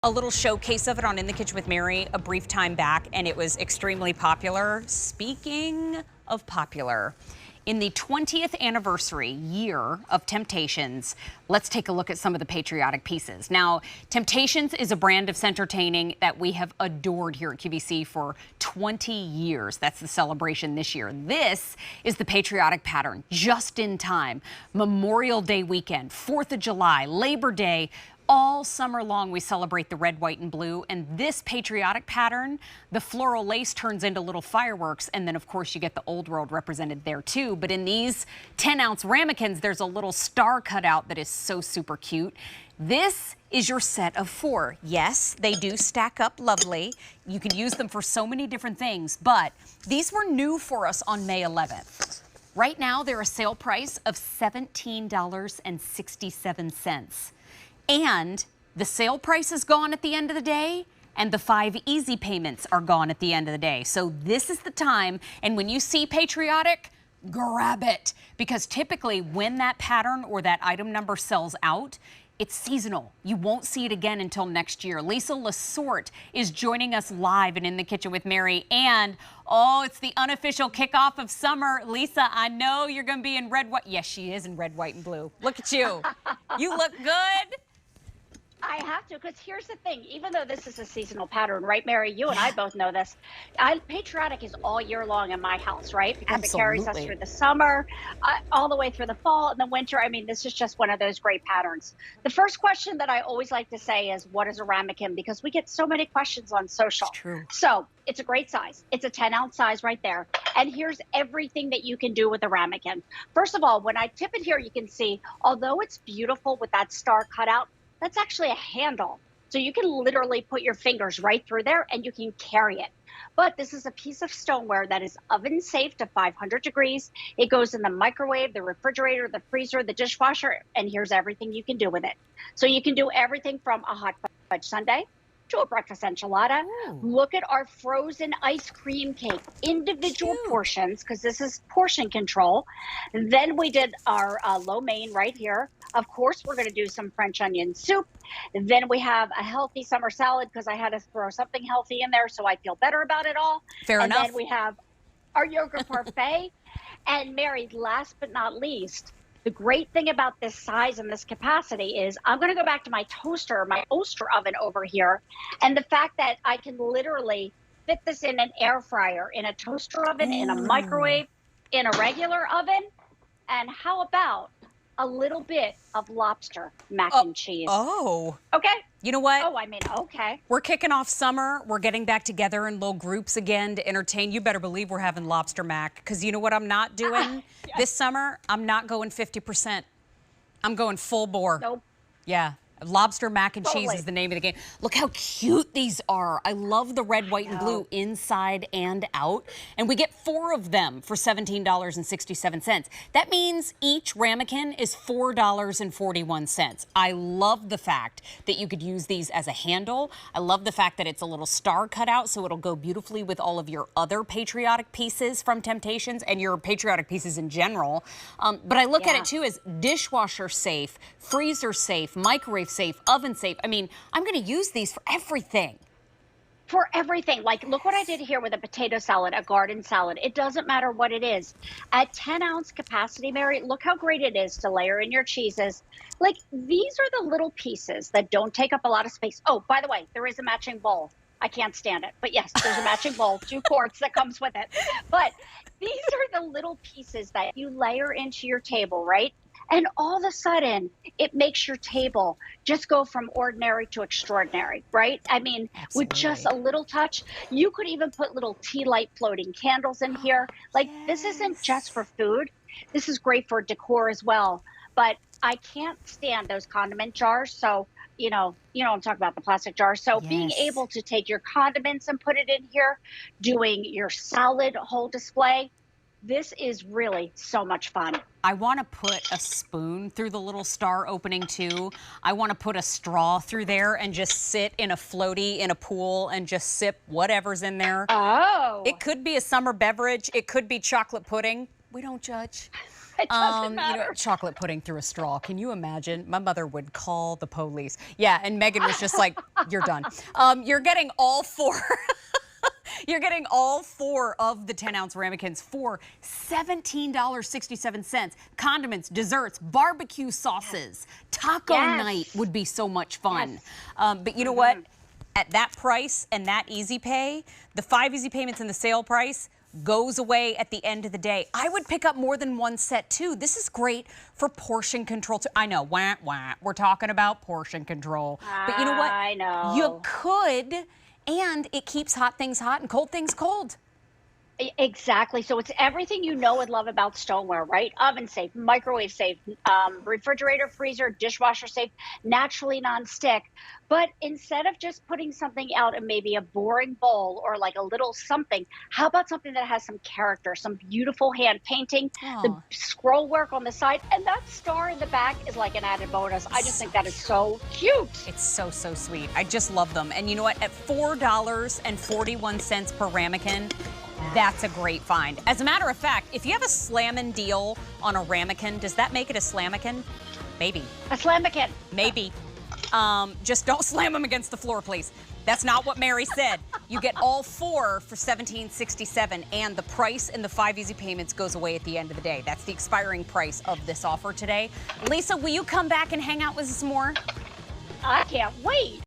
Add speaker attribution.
Speaker 1: a little showcase of it on In the Kitchen with Mary a brief time back, and it was extremely popular. Speaking of popular, in the 20th anniversary year of Temp-tations, let's take a look at some of the Patriotic pieces. Now, Temp-tations is a brand of entertaining that we have adored here at QVC for 20 years. That's the celebration this year. This is the Patriotic pattern, just in time. Memorial Day weekend, 4th of July, Labor Day. All summer long, we celebrate the red, white, and blue. And this Patriotic pattern, the floral lace turns into little fireworks. And then, of course, you get the old world represented there, too. But in these 10-ounce Ramekins, there's a little star cutout that is so super cute. This is your set of 4. Yes, they do stack up lovely. You can use them for so many different things. But these were new for us on May 11th. Right now, they're a sale price of $17.67. And the sale price is gone at the end of the day, and the 5 easy payments are gone at the end of the day. So this is the time, and when you see Patriotic, grab it. Because typically when that pattern or that item number sells out, it's seasonal. You won't see it again until next year. Lisa Lasorte is joining us live and In the Kitchen with Mary. And, oh, it's the unofficial kickoff of summer. Lisa, I know you're going to be in red, white. Yes, she is in red, white, and blue. Look at you. You look good.
Speaker 2: I have to, because here's the thing. Even though this is a seasonal pattern, right, Mary? You and I both know this. Patriotic is all year long in my house, right? Because It carries us through the summer, all the way through the fall and the winter. I mean, this is just one of those great patterns. The first question that I always like to say is, what is a ramekin? Because we get so many questions on social.
Speaker 1: It's true.
Speaker 2: So it's a great size. It's a 10-ounce size right there. And here's everything that you can do with a ramekin. First of all, when I tip it here, you can see, although it's beautiful with that star cutout, that's actually a handle. So you can literally put your fingers right through there and you can carry it. But this is a piece of stoneware that is oven safe to 500 degrees. It goes in the microwave, the refrigerator, the freezer, the dishwasher, and here's everything you can do with it. So you can do everything from a hot fudge sundae to a breakfast enchilada. Ooh. Look at our frozen ice cream cake, individual portions, because this is portion control. Then we did our lo mein right here. Of course, we're going to do some French onion soup. Then we have a healthy summer salad because I had to throw something healthy in there so I feel better about it all.
Speaker 1: Fair enough.
Speaker 2: And then we have our yogurt parfait. And Mary, last but not least, the great thing about this size and this capacity is I'm going to go back to my toaster, my Oster oven over here. And the fact that I can literally fit this in an air fryer, in a toaster oven, in a microwave, in a regular oven. And how about a little bit of lobster mac and cheese?
Speaker 1: Oh.
Speaker 2: Okay.
Speaker 1: You know what?
Speaker 2: Oh, I mean, okay.
Speaker 1: We're kicking off summer. We're getting back together in little groups again to entertain. You better believe we're having lobster mac. Because you know what I'm not doing this summer? I'm not going 50%. I'm going full bore.
Speaker 2: Nope.
Speaker 1: Yeah. Lobster mac and cheese is the name of the game. Look how cute these are. I love the red, white, and blue inside and out. And we get 4 of them for $17.67. That means each ramekin is $4.41. I love the fact that you could use these as a handle. I love the fact that it's a little star cutout, so it'll go beautifully with all of your other Patriotic pieces from Temp-tations and your Patriotic pieces in general. But I look at it, too, as dishwasher safe, freezer safe, microwave safe, oven safe. I mean, I'm going to use these for everything.
Speaker 2: For everything. Like, look what I did here with a potato salad, a garden salad. It doesn't matter what it is. At 10-ounce capacity, Mary, look how great it is to layer in your cheeses. Like, these are the little pieces that don't take up a lot of space. Oh, by the way, there is a matching bowl. I can't stand it. But yes, there's a matching bowl, 2 quarts that comes with it. But these are the little pieces that you layer into your table, right? And all of a sudden, it makes your table just go from ordinary to extraordinary, right? I mean, with just a little touch, you could even put little tea light floating candles in here. Like, this isn't just for food. This is great for decor as well. But I can't stand those condiment jars. So, you know I'm talking about the plastic jars. So being able to take your condiments and put it in here, doing your salad whole display, this is really so much fun.
Speaker 1: I want to put a spoon through the little star opening too. I want to put a straw through there and just sit in a floaty in a pool and just sip whatever's in there.
Speaker 2: Oh.
Speaker 1: It could be a summer beverage. It could be chocolate pudding. We don't judge.
Speaker 2: It doesn't matter.
Speaker 1: Chocolate pudding through a straw. Can you imagine? My mother would call the police. Yeah, and Megan was just like, you're done. You're getting all four. You're getting all four of the 10-ounce Ramekins for $17.67. Condiments, desserts, barbecue sauces, taco night would be so much fun. But you know what? At that price and that easy pay, the 5 easy payments and the sale price goes away at the end of the day. I would pick up more than one set too. This is great for portion control too. I know, wah, wah, we're talking about portion control. But you know what?
Speaker 2: I know.
Speaker 1: You could, and it keeps hot things hot and cold things cold.
Speaker 2: Exactly. So it's everything you know and love about stoneware, right? Oven safe, microwave safe, refrigerator, freezer, dishwasher safe, naturally nonstick. But instead of just putting something out in maybe a boring bowl or like a little something, how about something that has some character, some beautiful hand painting, the scroll work on the side, and that star in the back is like an added bonus. I just think that is so cute.
Speaker 1: It's so, so sweet. I just love them. And you know what? At $4.41 per ramekin, that's a great find. As a matter of fact, if you have a slammin' deal on a ramekin, does that make it a slamikin? Maybe.
Speaker 2: A slamikin.
Speaker 1: Maybe. Just don't slam them against the floor, please. That's not what Mary said. You get all four for $17.67, and the price and the 5 easy payments goes away at the end of the day. That's the expiring price of this offer today. Lisa, will you come back and hang out with us more?
Speaker 2: I can't wait.